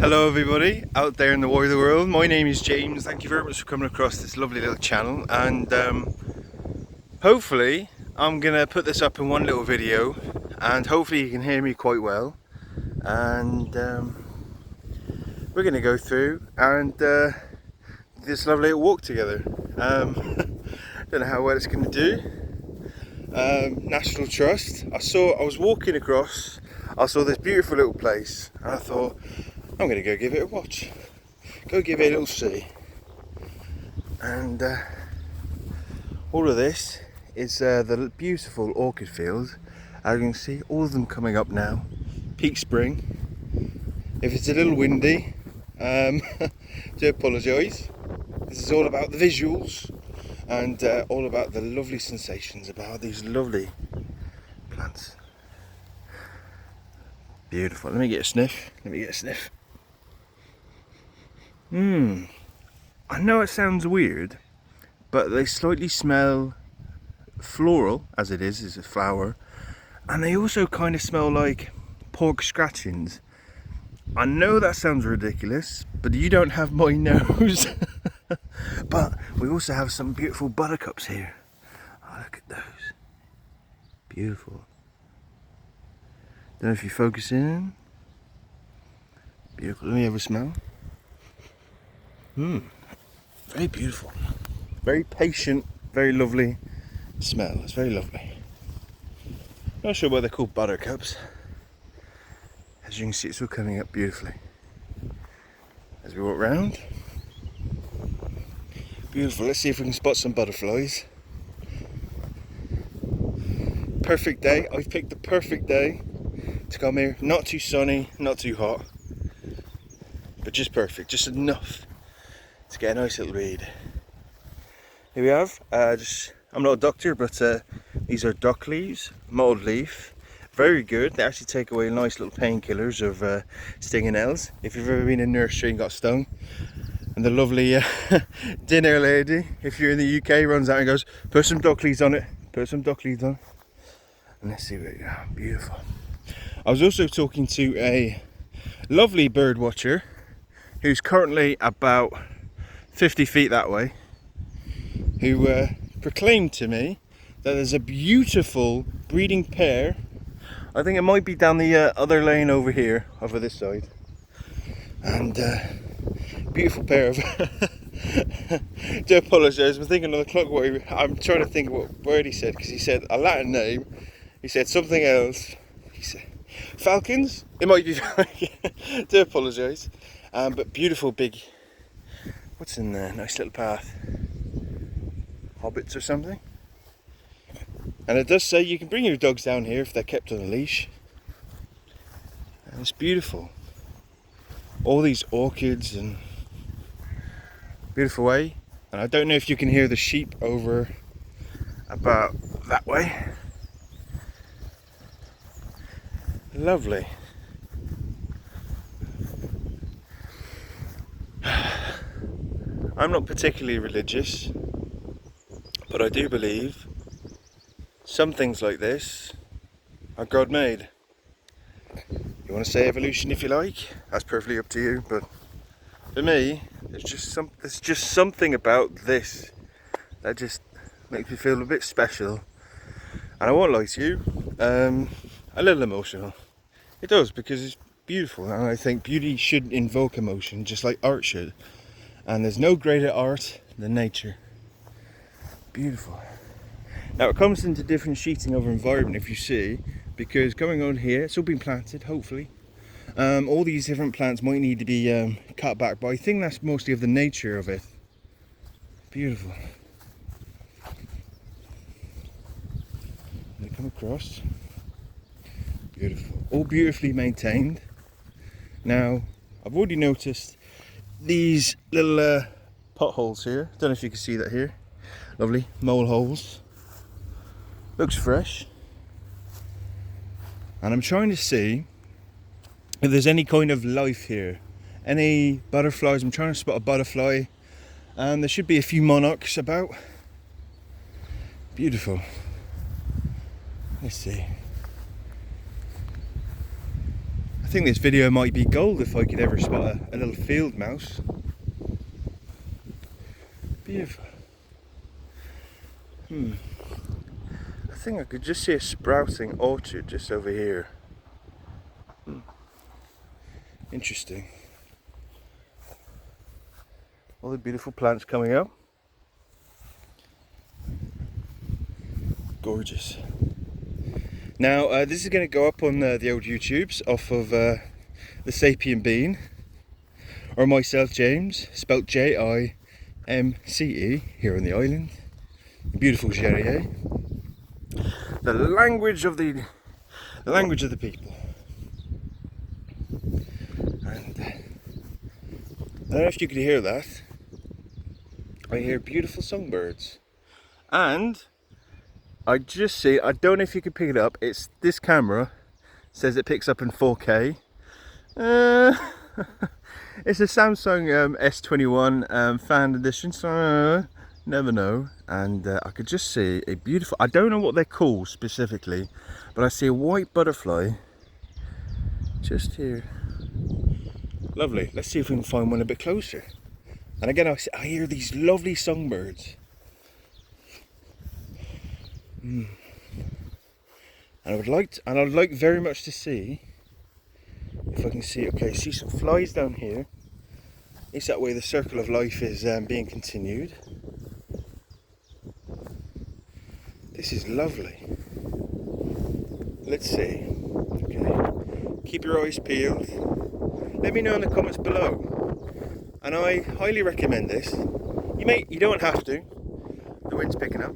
Hello everybody out there in the wider world. My name is James. Thank you very much for coming across this lovely little channel, and hopefully I'm gonna put this up in one little video, and hopefully you can hear me quite well, and we're gonna go through and this lovely little walk together. Don't know how well it's gonna do. National Trust. I was walking across, I saw this beautiful little place, and I thought, I'm going to go give it a watch, go give it a little see. And all of this is the beautiful orchid field. As you can see, all of them coming up now, peak spring. If it's a little windy, do apologise. This is all about the visuals and all about the lovely sensations about these lovely plants. Beautiful. Let me get a sniff. I know it sounds weird, but they slightly smell floral, as it is a flower, and they also kind of smell like pork scratchings. I know that sounds ridiculous, but you don't have my nose. But we also have some beautiful buttercups here. Oh, look at those. Beautiful. Don't know if you focus in. Beautiful. Let me have a smell. Very beautiful. Very patient, very lovely smell. It's very lovely. Not sure why they're called buttercups. As you can see, it's all coming up beautifully. As we walk round. Beautiful. Let's see if we can spot some butterflies. Perfect day. I've picked the perfect day to come here. Not too sunny, not too hot, but just perfect. Just enough to get a nice little read. Here we have, I'm not a doctor, but these are dock leaves, mottled leaf. Very good. They actually take away nice little painkillers of stinging nails. If you've ever been in nursery and got stung, and the lovely dinner lady, if you're in the UK, runs out and goes, put some dock leaves on it, put some dock leaves on. And let's see what we got. Beautiful. I was also talking to a lovely bird watcher who's currently about 50 feet that way, who proclaimed to me that there's a beautiful breeding pair. I think it might be down the other lane over here, over this side, and beautiful pair of do apologise, I'm thinking of the clock. I'm trying to think what word he said, because he said a Latin name, he said something else, he said falcons, it might be. Do apologise. But beautiful big, what's in there, nice little path, hobbits or something. And it does say you can bring your dogs down here if they're kept on a leash. And it's beautiful. All these orchids and beautiful way. And I don't know if you can hear the sheep over about that way. Lovely. I'm not particularly religious, but I do believe some things like this are God made. You want to say evolution if you like, that's perfectly up to you, but for me, there's just something about this that just makes me feel a bit special. And I won't lie to you, a little emotional. It does, because it's beautiful, and I think beauty should invoke emotion just like art should. And there's no greater art than nature. Beautiful. Now it comes into different sheeting of environment, if you see, because going on here, it's all been planted, hopefully. All these different plants might need to be cut back, but I think that's mostly of the nature of it. Beautiful. They come across. Beautiful. All beautifully maintained. Now, I've already noticed these little potholes here. Don't know if you can see that here. Lovely mole holes. Looks fresh. And I'm trying to see if there's any kind of life here. Any butterflies. I'm trying to spot a butterfly. And there should be a few monarchs about. Beautiful. Let's see. I think this video might be gold if I could ever spot a little field mouse. Beautiful. I think I could just see a sprouting orchard just over here. Interesting. All the beautiful plants coming up. Gorgeous. Now this is going to go up on the old YouTubes off of the Sapien Bean, or myself, James, spelt Jimce, here on the island. Beautiful Jerrier. The language of the people. And I don't know if you could hear that. I hear beautiful songbirds. And I just see, I don't know if you can pick it up, it's this camera says it picks up in 4K. It's a Samsung S21 fan edition, so never know. And I could just see a beautiful, I don't know what they're called specifically, but I see a white butterfly just here. Lovely. Let's see if we can find one a bit closer. And again, I hear these lovely songbirds. And I'd like very much to see if I can see. Okay, see some flies down here. At least that way the circle of life is being continued. This is lovely. Let's see. Okay, keep your eyes peeled. Let me know in the comments below. And I highly recommend this. You don't have to. The wind's picking up.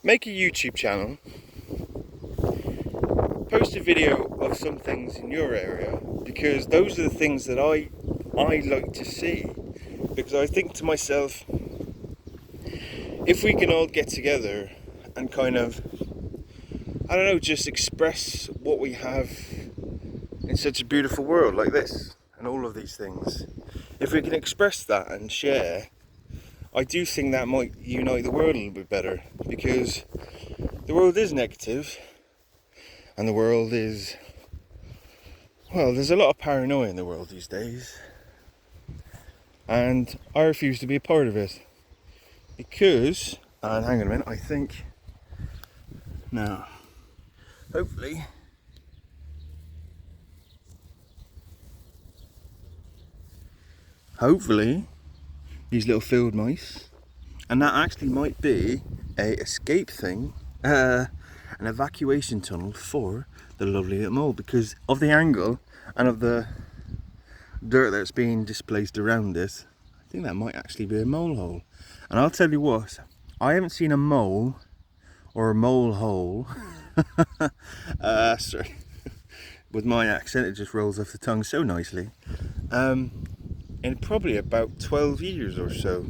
Make a YouTube channel, post a video of some things in your area, because those are the things that I like to see. Because I think to myself, if we can all get together and kind of, I don't know, just express what we have in such a beautiful world like this and all of these things, if we can express that and share, I do think that might unite the world a little bit better, because the world is negative and the world is, well, there's a lot of paranoia in the world these days, and I refuse to be a part of it because, and hang on a minute, I think now, hopefully these little field mice, and that actually might be a escape thing, an evacuation tunnel for the lovely little mole, because of the angle and of the dirt that's being displaced around it. I think that might actually be a mole hole. And I'll tell you what, I haven't seen a mole or a mole hole sorry, with my accent it just rolls off the tongue so nicely, in probably about 12 years or so.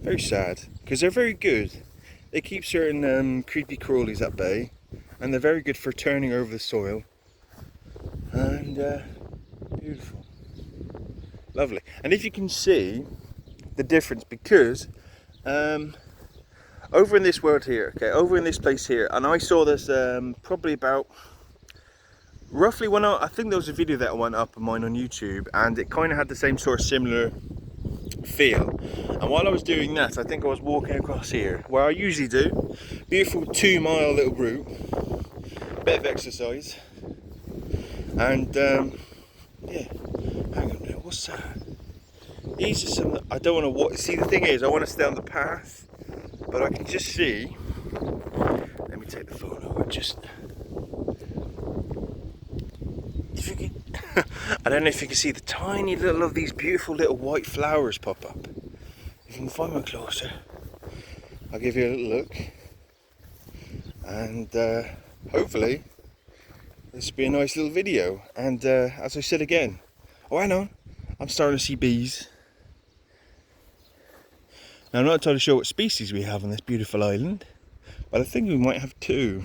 Very sad, because they're very good. They keep certain creepy crawlies at bay, and they're very good for turning over the soil. And beautiful, lovely. And if you can see the difference, because over in this world here, okay, over in this place here, and I saw this probably about roughly when I think there was a video that went up of mine on YouTube, and it kind of had the same sort of similar feel. And while I was doing that, I think I was walking across here, where I usually do. Beautiful 2-mile little route, bit of exercise, and yeah. Hang on a minute, what's that? These are some. I don't want to walk. See, the thing is, I want to stay on the path, but I can just see. Let me take the photo. Just. If you can, I don't know if you can see the tiny little of these beautiful little white flowers pop up. If you can find one closer, I'll give you a little look, and hopefully this will be a nice little video. And as I said again, oh hang on, I'm starting to see bees. Now I'm not entirely sure what species we have on this beautiful island, but I think we might have two.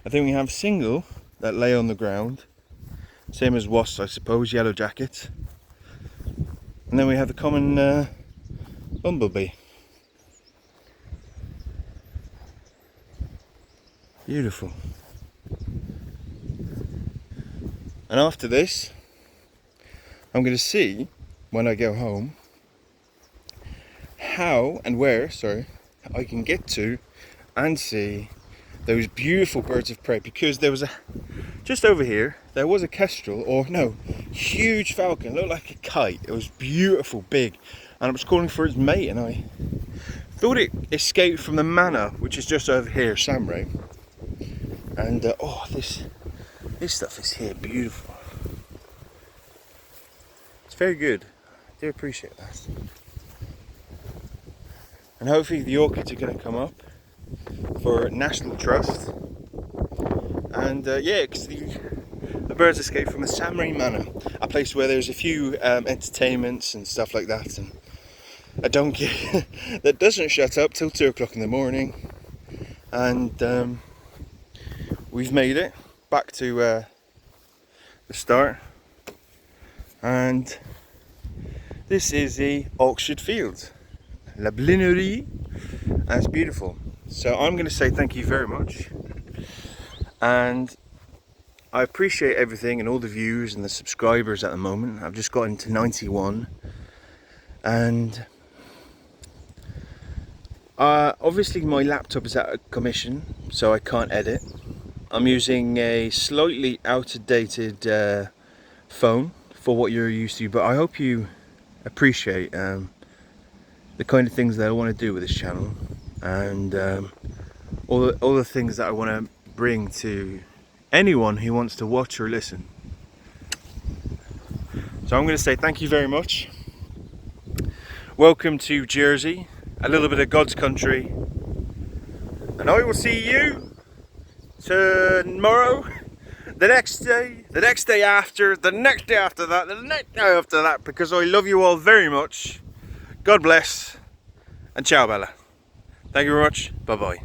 I think we have single that lay on the ground, same as wasps I suppose, yellow jackets, and then we have the common bumblebee. Beautiful. And after this, I'm going to see, when I go home, how and where, I can get to and see those beautiful birds of prey, because there was just over here, there was a kestrel, or no, huge falcon, looked like a kite. It was beautiful, big, and it was calling for its mate, and I thought it escaped from the manor, which is just over here, Samray. And oh, this stuff is here, beautiful. It's very good. I do appreciate that. And hopefully the orchids are going to come up for National Trust. And yeah, because the birds escaped from the Samray Manor, a place where there's a few entertainments and stuff like that, and a donkey that doesn't shut up till 2 o'clock in the morning. And we've made it back to the start, and this is the Orchid Field, La Blinerie, and it's beautiful. So I'm going to say thank you very much, and I appreciate everything and all the views and the subscribers at the moment. I've just gotten to 91, and obviously my laptop is out of commission, so I can't edit. I'm using a slightly out-of-dated phone for what you're used to, but I hope you appreciate the kind of things that I want to do with this channel, and all the things that I want to bring to anyone who wants to watch or listen. So I'm going to say thank you very much. Welcome to Jersey, a little bit of God's country, and I will see you tomorrow, the next day, the next day after, the next day after that, the next day after that, because I love you all very much. God bless, and ciao Bella. Thank you very much. Bye bye.